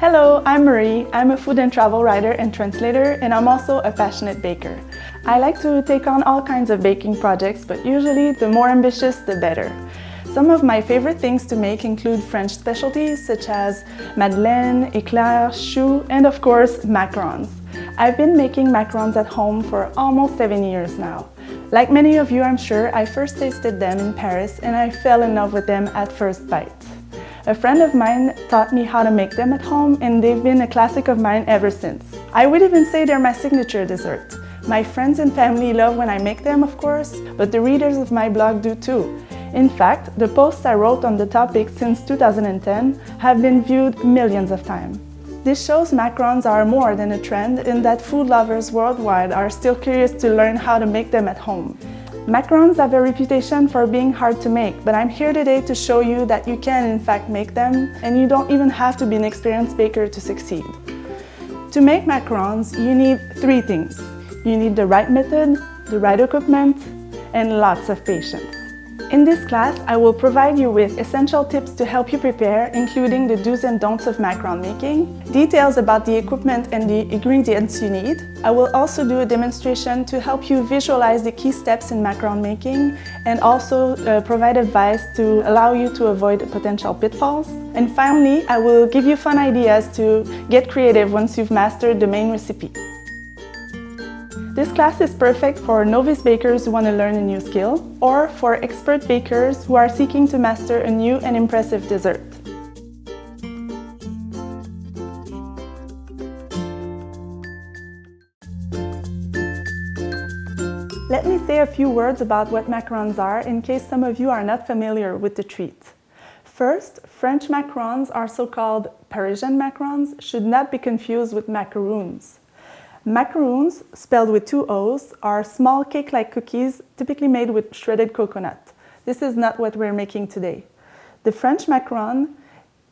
Hello, I'm Marie. I'm a food and travel writer and translator, and I'm also a passionate baker. I like to take on all kinds of baking projects, but usually the more ambitious, the better. Some of my favorite things to make include French specialties such as madeleine, éclairs, choux, and of course, macarons. I've been making macarons at home for almost 7 years now. Like many of you, I'm sure, I first tasted them in Paris and I fell in love with them at first bite. A friend of mine taught me how to make them at home, and they've been a classic of mine ever since. I would even say they're my signature dessert. My friends and family love when I make them, of course, but the readers of my blog do too. In fact, the posts I wrote on the topic since 2010 have been viewed millions of times. This shows macarons are more than a trend, and that food lovers worldwide are still curious to learn how to make them at home. Macarons have a reputation for being hard to make, but I'm here today to show you that you can in fact make them, and you don't even have to be an experienced baker to succeed. To make macarons, you need 3 things. You need the right method, the right equipment, and lots of patience. In this class, I will provide you with essential tips to help you prepare, including the do's and don'ts of macaron making, details about the equipment and the ingredients you need. I will also do a demonstration to help you visualize the key steps in macaron making, and also provide advice to allow you to avoid potential pitfalls. And finally, I will give you fun ideas to get creative once you've mastered the main recipe. This class is perfect for novice bakers who want to learn a new skill, or for expert bakers who are seeking to master a new and impressive dessert. Let me say a few words about what macarons are in case some of you are not familiar with the treat. First, French macarons, are so-called Parisian macarons, should not be confused with macaroons. Macarons, spelled with 2 O's, are small cake-like cookies typically made with shredded coconut. This is not what we're making today. The French macaron,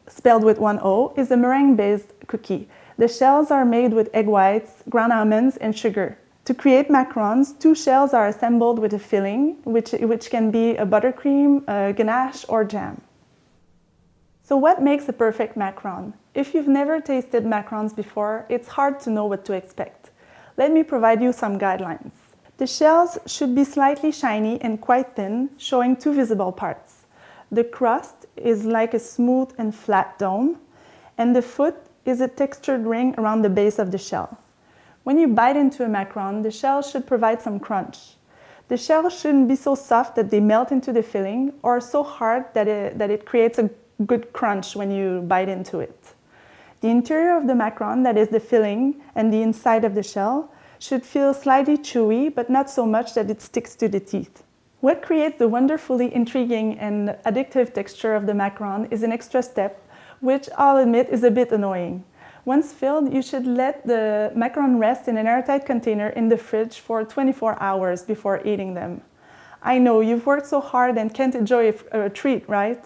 spelled with 1 O, is a meringue-based cookie. The shells are made with egg whites, ground almonds, and sugar. To create macarons, 2 shells are assembled with a filling, which can be a buttercream, a ganache, or jam. So what makes a perfect macaron? If you've never tasted macarons before, it's hard to know what to expect. Let me provide you some guidelines. The shells should be slightly shiny and quite thin, showing 2 visible parts. The crust is like a smooth and flat dome, and the foot is a textured ring around the base of the shell. When you bite into a macaron, the shell should provide some crunch. The shell shouldn't be so soft that they melt into the filling, or so hard that it creates a good crunch when you bite into it. The interior of the macaron, that is the filling, and the inside of the shell, should feel slightly chewy, but not so much that it sticks to the teeth. What creates the wonderfully intriguing and addictive texture of the macaron is an extra step, which I'll admit is a bit annoying. Once filled, you should let the macaron rest in an airtight container in the fridge for 24 hours before eating them. I know, you've worked so hard and can't enjoy a treat, right?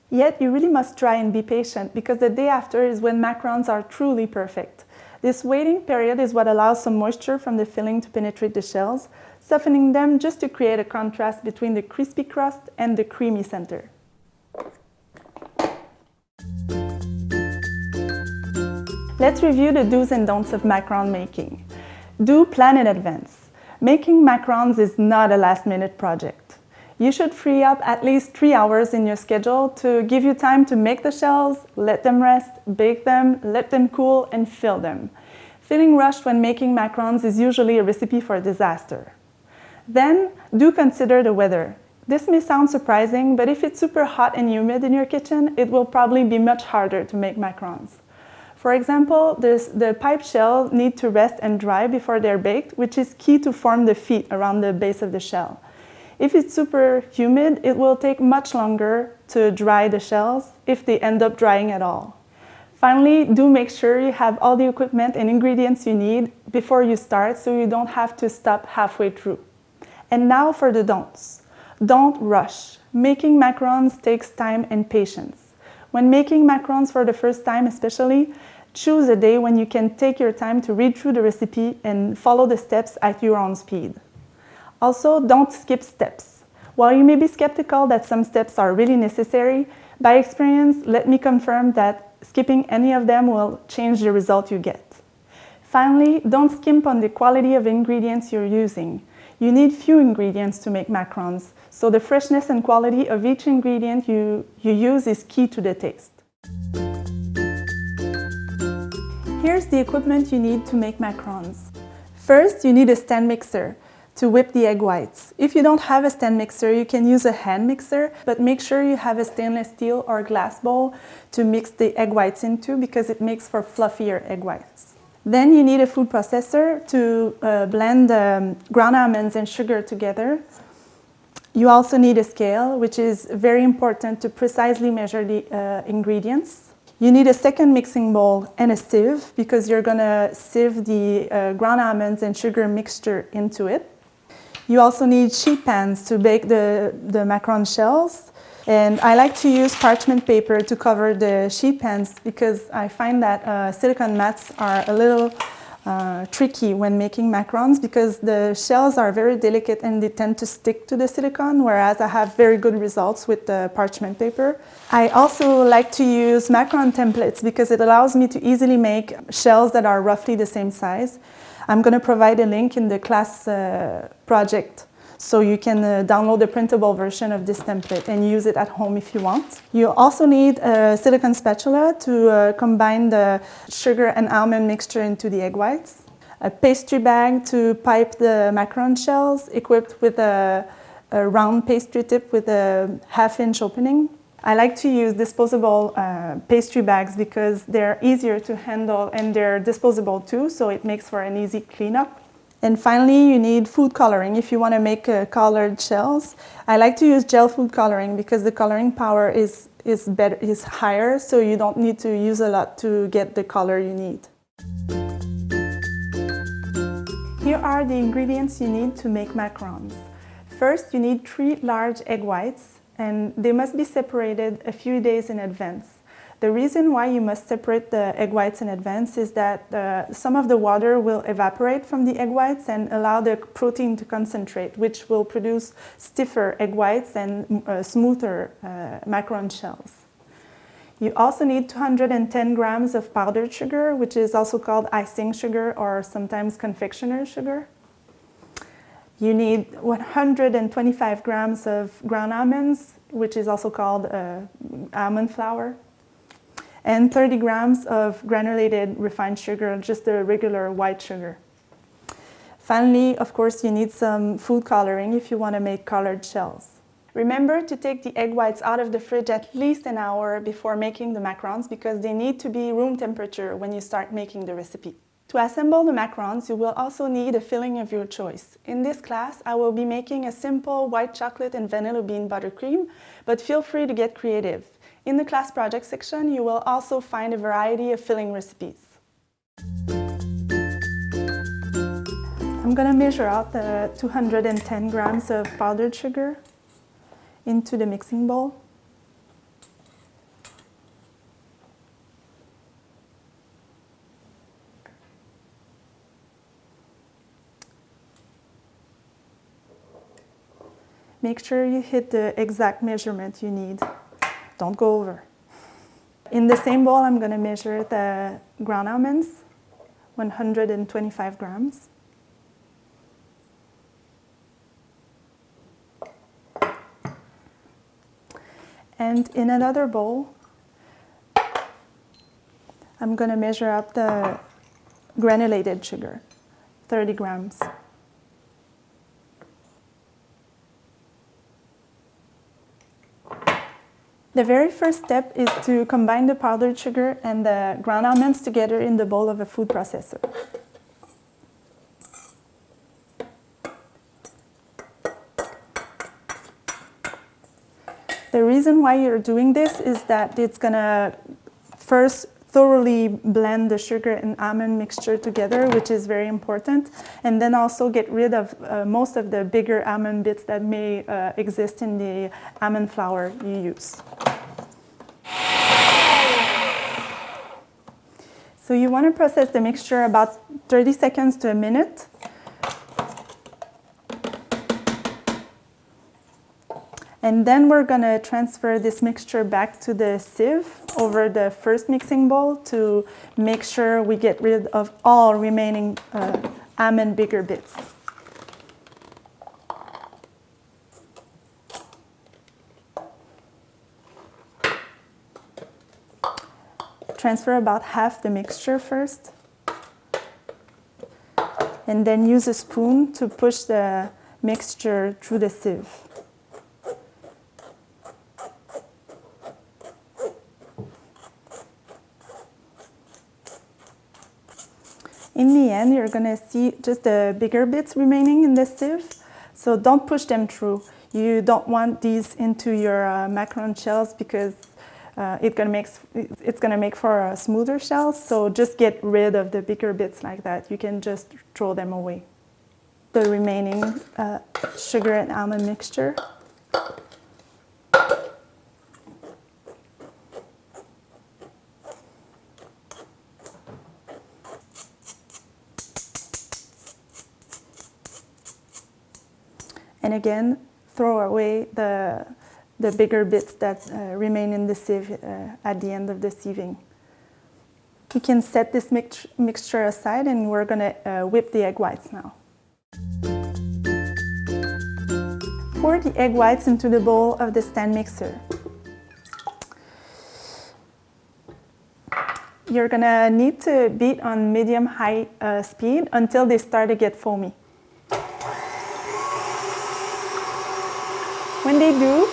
Yet you really must try and be patient, because the day after is when macarons are truly perfect. This waiting period is what allows some moisture from the filling to penetrate the shells, softening them just to create a contrast between the crispy crust and the creamy center. Let's review the do's and don'ts of macaron making. Do plan in advance. Making macarons is not a last-minute project. You should free up at least 3 hours in your schedule to give you time to make the shells, let them rest, bake them, let them cool, and fill them. Feeling rushed when making macarons is usually a recipe for disaster. Then, do consider the weather. This may sound surprising, but if it's super hot and humid in your kitchen, it will probably be much harder to make macarons. For example, the pipe shells need to rest and dry before they're baked, which is key to form the feet around the base of the shell. If it's super humid, it will take much longer to dry the shells, if they end up drying at all. Finally, do make sure you have all the equipment and ingredients you need before you start, so you don't have to stop halfway through. And now for the don'ts. Don't rush. Making macarons takes time and patience. When making macarons for the first time especially, choose a day when you can take your time to read through the recipe and follow the steps at your own speed. Also, don't skip steps. While you may be skeptical that some steps are really necessary, by experience, let me confirm that Skipping any of them will change the result you get. Finally, don't skimp on the quality of ingredients you're using. You need few ingredients to make macarons, so the freshness and quality of each ingredient you use is key to the taste. Here's the equipment you need to make macarons. First, you need a stand mixer to whip the egg whites. If you don't have a stand mixer, you can use a hand mixer, but make sure you have a stainless steel or glass bowl to mix the egg whites into, because it makes for fluffier egg whites. Then you need a food processor to blend ground almonds and sugar together. You also need a scale, which is very important to precisely measure the ingredients. You need a second mixing bowl and a sieve, because you're going to sieve the ground almonds and sugar mixture into it. You also need sheet pans to bake the macaron shells. And I like to use parchment paper to cover the sheet pans, because I find that silicone mats are a little tricky when making macarons, because the shells are very delicate and they tend to stick to the silicone, whereas I have very good results with the parchment paper. I also like to use macaron templates, because it allows me to easily make shells that are roughly the same size. I'm going to provide a link in the class project, so you can download the printable version of this template and use it at home if you want. You also need a silicone spatula to combine the sugar and almond mixture into the egg whites. A pastry bag to pipe the macaron shells, equipped with a round pastry tip with a half-inch opening. I like to use disposable pastry bags, because they're easier to handle and they're disposable too, so it makes for an easy cleanup. And finally, you need food coloring if you want to make colored shells. I like to use gel food coloring, because the coloring power is higher, so you don't need to use a lot to get the color you need. Here are the ingredients you need to make macarons. First, you need 3 large egg whites, and they must be separated a few days in advance. The reason why you must separate the egg whites in advance is that some of the water will evaporate from the egg whites and allow the protein to concentrate, which will produce stiffer egg whites and smoother macaron shells. You also need 210 grams of powdered sugar, which is also called icing sugar or sometimes confectioner's sugar. You need 125 grams of ground almonds, which is also called almond flour, and 30 grams of granulated refined sugar, just the regular white sugar. Finally, of course, you need some food coloring if you want to make colored shells. Remember to take the egg whites out of the fridge at least an hour before making the macarons, because they need to be room temperature when you start making the recipe. To assemble the macarons, you will also need a filling of your choice. In this class, I will be making a simple white chocolate and vanilla bean buttercream, but feel free to get creative. In the class project section, you will also find a variety of filling recipes. I'm going to measure out the 210 grams of powdered sugar into the mixing bowl. Make sure you hit the exact measurement you need. Don't go over. In the same bowl, I'm going to measure the ground almonds, 125 grams. And in another bowl, I'm going to measure up the granulated sugar, 30 grams. The very first step is to combine the powdered sugar and the ground almonds together in the bowl of a food processor. The reason why you're doing this is that it's going to first thoroughly blend the sugar and almond mixture together, which is very important, and then also get rid of most of the bigger almond bits that may exist in the almond flour you use. So you want to process the mixture about 30 seconds to a minute. And then we're gonna transfer this mixture back to the sieve over the first mixing bowl to make sure we get rid of all remaining almond bigger bits. Transfer about half the mixture first, and then use a spoon to push the mixture through the sieve. In the end, you're gonna see just the bigger bits remaining in the sieve, so don't push them through. You don't want these into your macaron shells because it's gonna make for a smoother shell, so just get rid of the bigger bits like that. You can just throw them away. The remaining sugar and almond mixture. And again, throw away the bigger bits that remain in the sieve at the end of the sieving. We can set this mixture aside, and we're gonna whip the egg whites now. Pour the egg whites into the bowl of the stand mixer. You're gonna need to beat on medium-high speed until they start to get foamy. When they do,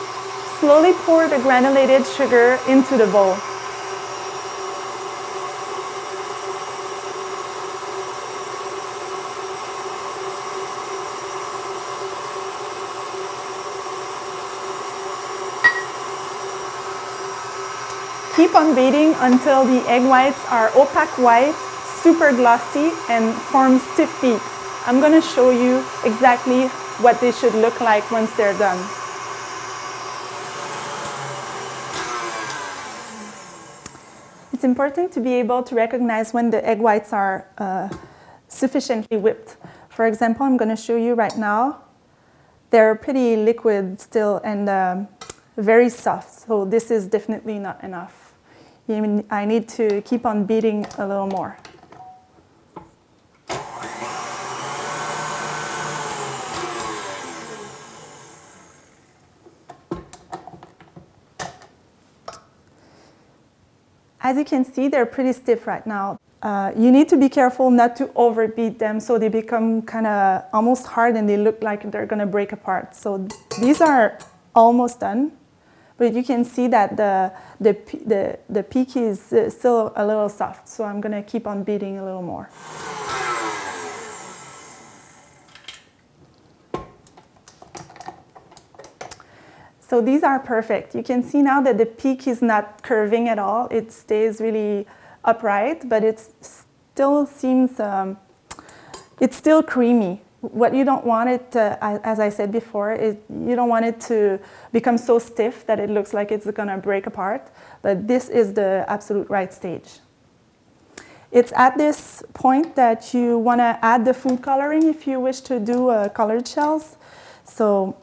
slowly pour the granulated sugar into the bowl. Keep on beating until the egg whites are opaque white, super glossy, and form stiff peaks. I'm going to show you exactly what they should look like once they're done. It's important to be able to recognize when the egg whites are sufficiently whipped. For example, I'm going to show you right now. They're pretty liquid still and very soft, so this is definitely not enough. I need to keep on beating a little more. As you can see, they're pretty stiff right now. You need to be careful not to overbeat them so they become kind of almost hard and they look like they're going to break apart. So these are almost done, but you can see that the peak is still a little soft. So I'm going to keep on beating a little more. So these are perfect. You can see now that the peak is not curving at all. It stays really upright, but it still seems, it's still creamy. What you don't want it to, as I said before, is you don't want it to become so stiff that it looks like it's gonna break apart, but this is the absolute right stage. It's at this point that you wanna add the food coloring if you wish to do colored shells. So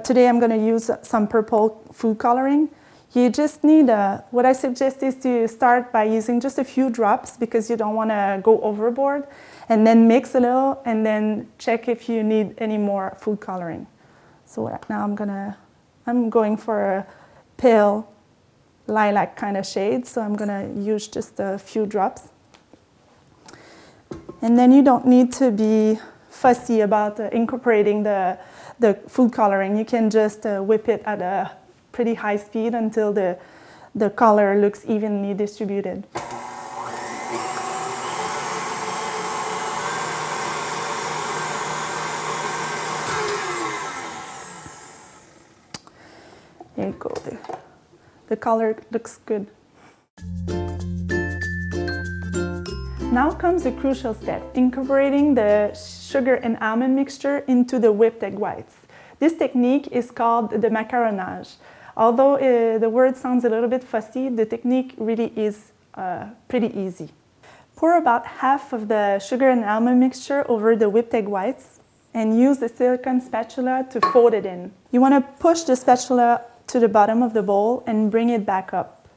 today I'm going to use some purple food coloring. You just need, what I suggest is to start by using just a few drops because you don't want to go overboard, and then mix a little and then check if you need any more food coloring. So right now I'm going for a pale lilac kind of shade, so I'm going to use just a few drops. And then you don't need to be fussy about incorporating the food coloring. You can just whip it at a pretty high speed until the color looks evenly distributed. There you go. The color looks good. Now comes the crucial step, incorporating the sugar and almond mixture into the whipped egg whites. This technique is called the Macaronnage. Although the word sounds a little bit fussy, the technique really is pretty easy. Pour about half of the sugar and almond mixture over the whipped egg whites. and use the silicone spatula to fold it in. You want to push the spatula to the bottom of the bowl and bring it back up.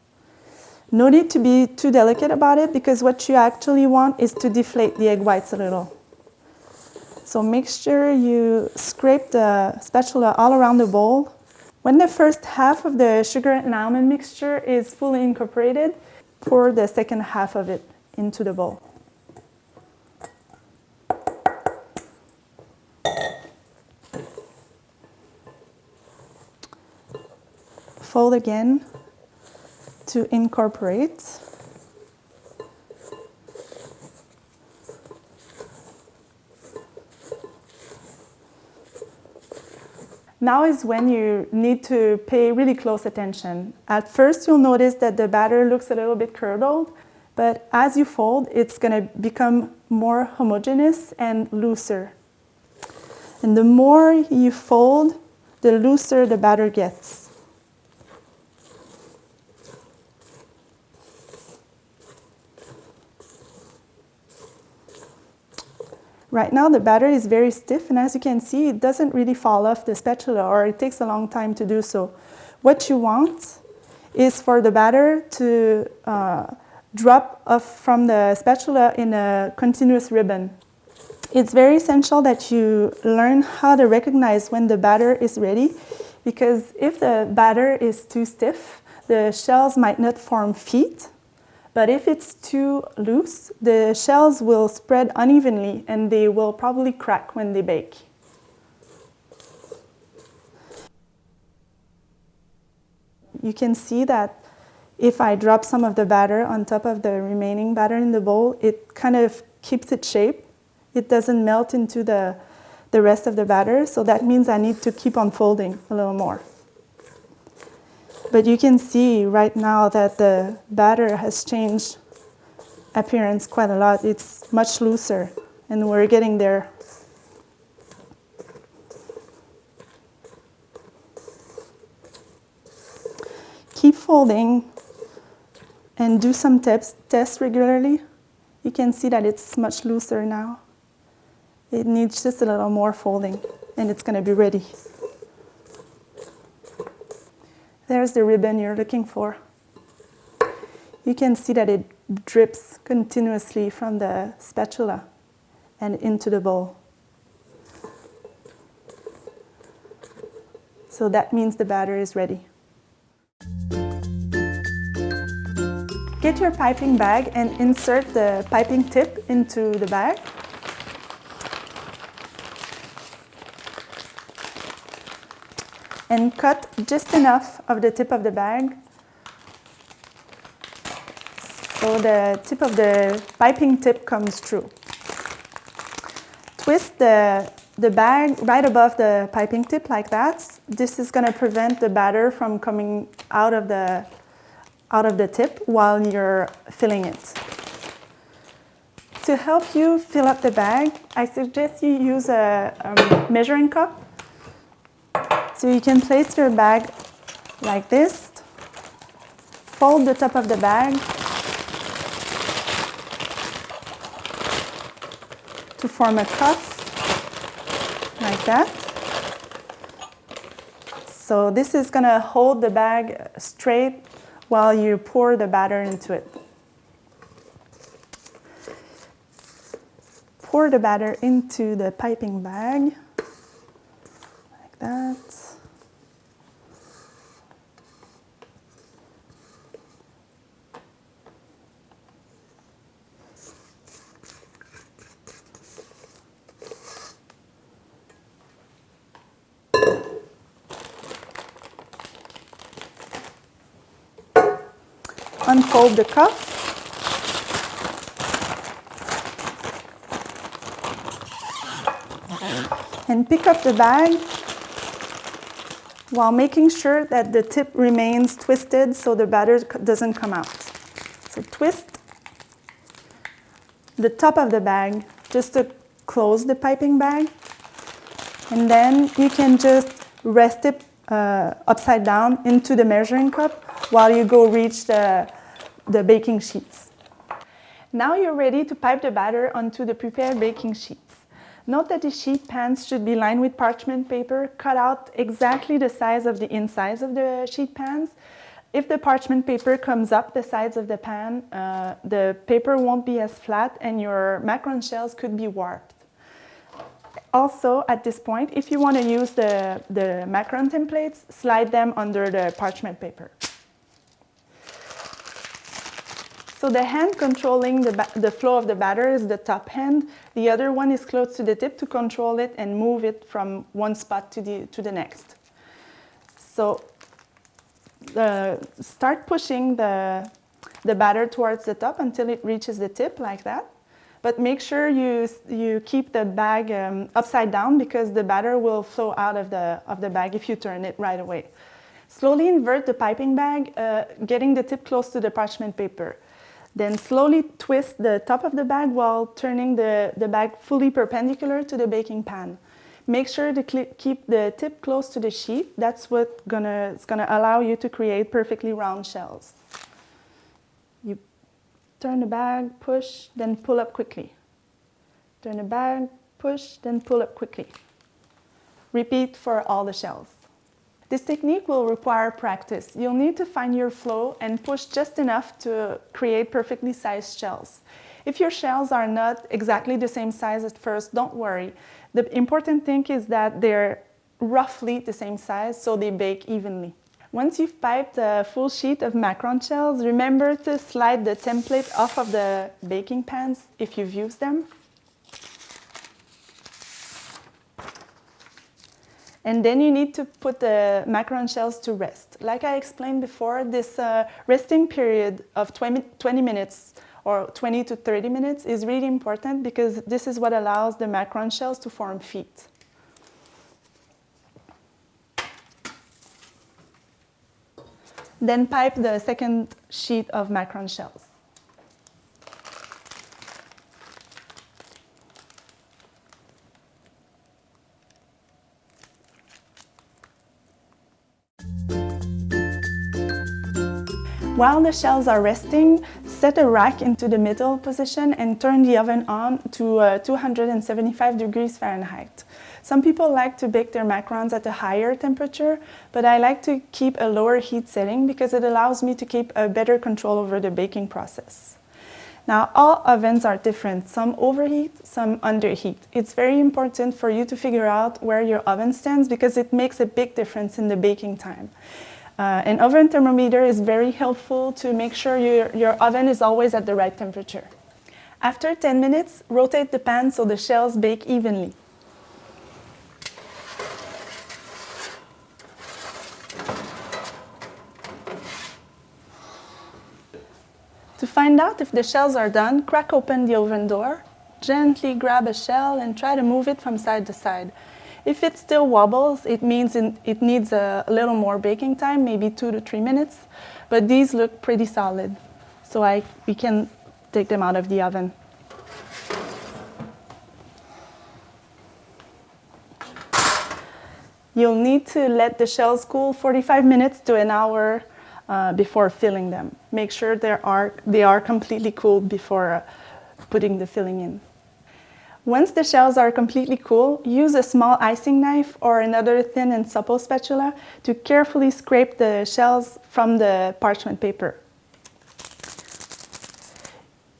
No need to be too delicate about it because what you actually want is to deflate the egg whites a little. So make sure you scrape the spatula all around the bowl. When the first half of the sugar and almond mixture is fully incorporated, pour the second half of it into the bowl. Fold again to incorporate. Now is when you need to pay really close attention. At first, you'll notice that the batter looks a little bit curdled, but as you fold, it's going to become more homogeneous and looser. And the more you fold, the looser the batter gets. Right now the batter is very stiff, and as you can see, it doesn't really fall off the spatula, or it takes a long time to do so. What you want is for the batter to drop off from the spatula in a continuous ribbon. It's very essential that you learn how to recognize when the batter is ready, because if the batter is too stiff, the shells might not form feet. But if it's too loose, the shells will spread unevenly and they will probably crack when they bake. You can see that if I drop some of the batter on top of the remaining batter in the bowl, it kind of keeps its shape. It doesn't melt into the rest of the batter, so that means I need to keep on folding a little more. But you can see right now that the batter has changed appearance quite a lot. It's much looser, and we're getting there. Keep folding and do some tests regularly. You can see that it's much looser now. It needs just a little more folding, and it's going to be ready. There's the ribbon you're looking for. You can see that it drips continuously from the spatula and into the bowl. So that means the batter is ready. Get your piping bag and insert the piping tip into the bag. And cut just enough of the tip of the bag so the tip of the piping tip comes through. Twist the bag right above the piping tip like that. This is going to prevent the batter from coming out of the tip while you're filling it. To help you fill up the bag, I suggest you use a measuring cup. So you can place your bag like this, fold the top of the bag to form a cuff, like that. So this is going to hold the bag straight while you pour the batter into it. Pour the batter into the piping bag, like that. Unfold the cuff. And pick up the bag while making sure that the tip remains twisted so the batter doesn't come out. So twist the top of the bag just to close the piping bag. And then you can just rest it upside down into the measuring cup while you go reach the baking sheets. Now you're ready to pipe the batter onto the prepared baking sheets. Note that the sheet pans should be lined with parchment paper, cut out exactly the size of the insides of the sheet pans. If the parchment paper comes up the sides of the pan, the paper won't be as flat and your macaron shells could be warped. Also, at this point, if you want to use the macaron templates, slide them under the parchment paper. So the hand controlling the flow of the batter is the top hand. The other one is close to the tip to control it and move it from one spot to the next. So start pushing the batter towards the top until it reaches the tip like that. But make sure you keep the bag upside down because the batter will flow out of the bag if you turn it right away. Slowly invert the piping bag, getting the tip close to the parchment paper. Then slowly twist the top of the bag while turning the bag fully perpendicular to the baking pan. Make sure to keep the tip close to the sheet. That's what's gonna allow you to create perfectly round shells. You turn the bag, push, then pull up quickly. Turn the bag, push, then pull up quickly. Repeat for all the shells. This technique will require practice. You'll need to find your flow and push just enough to create perfectly sized shells. If your shells are not exactly the same size at first, don't worry. The important thing is that they're roughly the same size so they bake evenly. Once you've piped a full sheet of macaron shells, remember to slide the template off of the baking pans if you've used them. And then you need to put the macaron shells to rest. Like I explained before, this resting period of 20 minutes or 20 to 30 minutes is really important because this is what allows the macaron shells to form feet. Then pipe the second sheet of macaron shells. While the shells are resting, set a rack into the middle position and turn the oven on to 275 degrees Fahrenheit. Some people like to bake their macarons at a higher temperature, but I like to keep a lower heat setting because it allows me to keep a better control over the baking process. Now, all ovens are different. Some overheat, some underheat. It's very important for you to figure out where your oven stands because it makes a big difference in the baking time. An oven thermometer is very helpful to make sure your oven is always at the right temperature. After 10 minutes, rotate the pan so the shells bake evenly. To find out if the shells are done, crack open the oven door, gently grab a shell and try to move it from side to side. If it still wobbles, it means it needs a little more baking time, maybe 2 to 3 minutes, but these look pretty solid, so we can take them out of the oven. You'll need to let the shells cool 45 minutes to an hour before filling them. Make sure they are completely cooled before putting the filling in. Once the shells are completely cool, use a small icing knife or another thin and supple spatula to carefully scrape the shells from the parchment paper.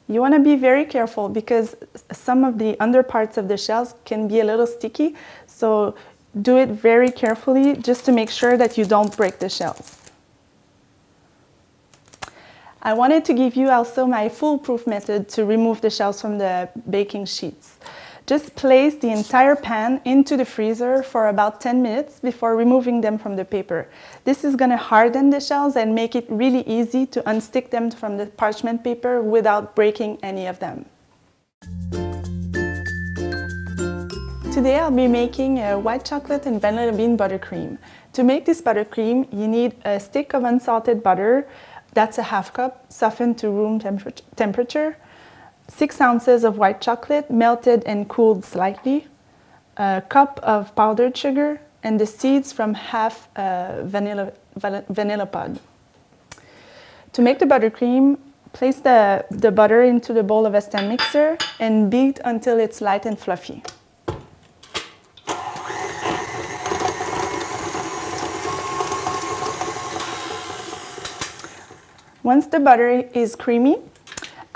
You want to be very careful because some of the under parts of the shells can be a little sticky, so do it very carefully just to make sure that you don't break the shells. I wanted to give you also my foolproof method to remove the shells from the baking sheets. Just place the entire pan into the freezer for about 10 minutes before removing them from the paper. This is going to harden the shells and make it really easy to unstick them from the parchment paper without breaking any of them. Today I'll be making a white chocolate and vanilla bean buttercream. To make this buttercream, you need a stick of unsalted butter. That's a half cup, softened to room temperature, 6 ounces of white chocolate, melted and cooled slightly, a cup of powdered sugar, and the seeds from half a vanilla pod. To make the buttercream, place the butter into the bowl of a stand mixer and beat until it's light and fluffy. Once the butter is creamy,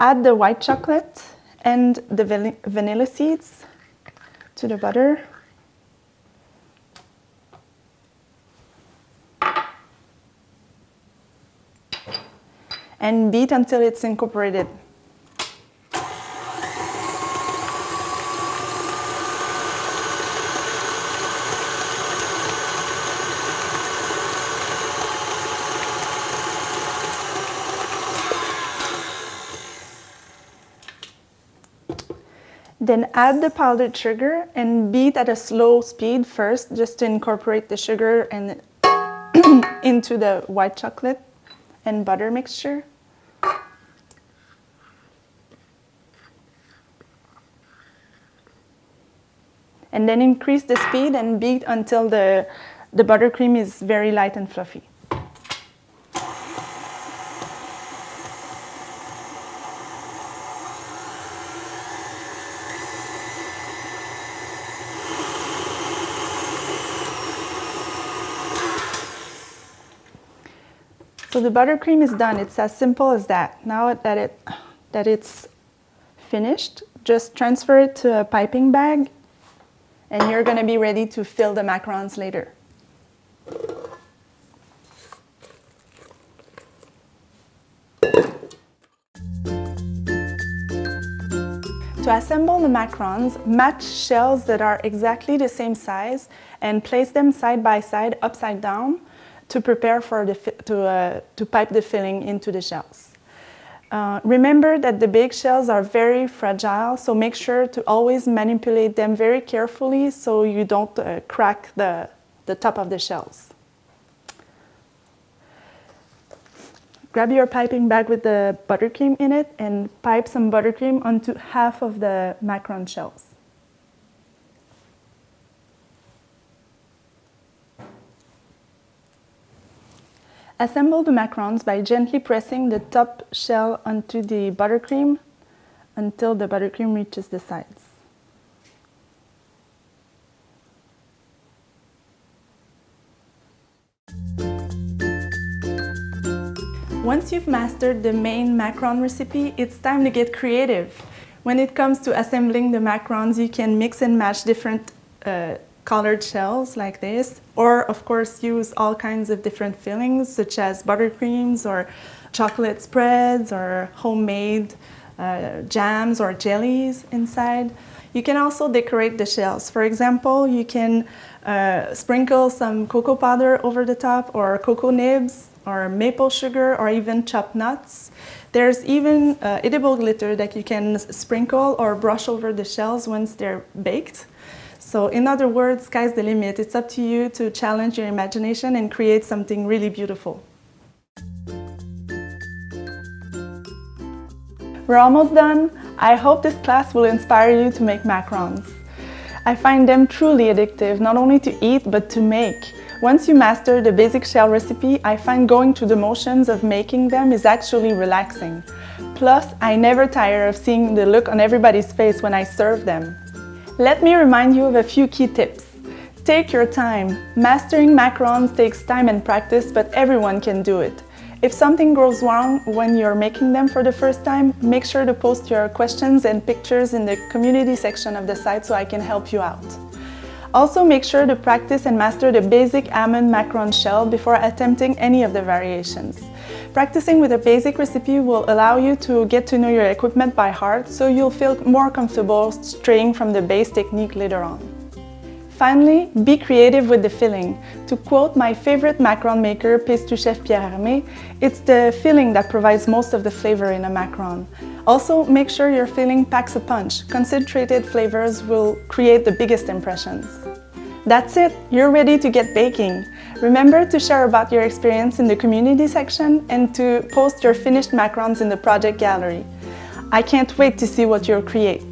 add the white chocolate and the vanilla seeds to the butter. And beat until it's incorporated. Then add the powdered sugar and beat at a slow speed first, just to incorporate the sugar and into the white chocolate and butter mixture. And then increase the speed and beat until the buttercream is very light and fluffy. So the buttercream is done. It's as simple as that. Now that it's finished, just transfer it to a piping bag and you're going to be ready to fill the macarons later. To assemble the macarons, match shells that are exactly the same size and place them side by side, upside down, to prepare for to pipe the filling into the shells. Remember that the big shells are very fragile, so make sure to always manipulate them very carefully so you don't crack the top of the shells. Grab your piping bag with the buttercream in it and pipe some buttercream onto half of the macaron shells. Assemble the macarons by gently pressing the top shell onto the buttercream until the buttercream reaches the sides. Once you've mastered the main macaron recipe, it's time to get creative. When it comes to assembling the macarons, you can mix and match different colored shells like this, or of course use all kinds of different fillings such as buttercreams or chocolate spreads or homemade jams or jellies inside. You can also decorate the shells. For example, you can sprinkle some cocoa powder over the top, or cocoa nibs, or maple sugar, or even chopped nuts. There's even edible glitter that you can sprinkle or brush over the shells once they're baked. So in other words, sky's the limit. It's up to you to challenge your imagination and create something really beautiful. We're almost done. I hope this class will inspire you to make macarons. I find them truly addictive, not only to eat, but to make. Once you master the basic shell recipe, I find going through the motions of making them is actually relaxing. Plus, I never tire of seeing the look on everybody's face when I serve them. Let me remind you of a few key tips. Take your time. Mastering macarons takes time and practice, but everyone can do it. If something goes wrong when you're making them for the first time, make sure to post your questions and pictures in the community section of the site so I can help you out. Also, make sure to practice and master the basic almond macaron shell before attempting any of the variations. Practicing with a basic recipe will allow you to get to know your equipment by heart, so you'll feel more comfortable straying from the base technique later on. Finally, be creative with the filling. To quote my favorite macaron maker, pastry chef Pierre Hermé, it's the filling that provides most of the flavor in a macaron. Also, make sure your filling packs a punch. Concentrated flavors will create the biggest impressions. That's it, you're ready to get baking. Remember to share about your experience in the community section and to post your finished macarons in the project gallery. I can't wait to see what you'll create.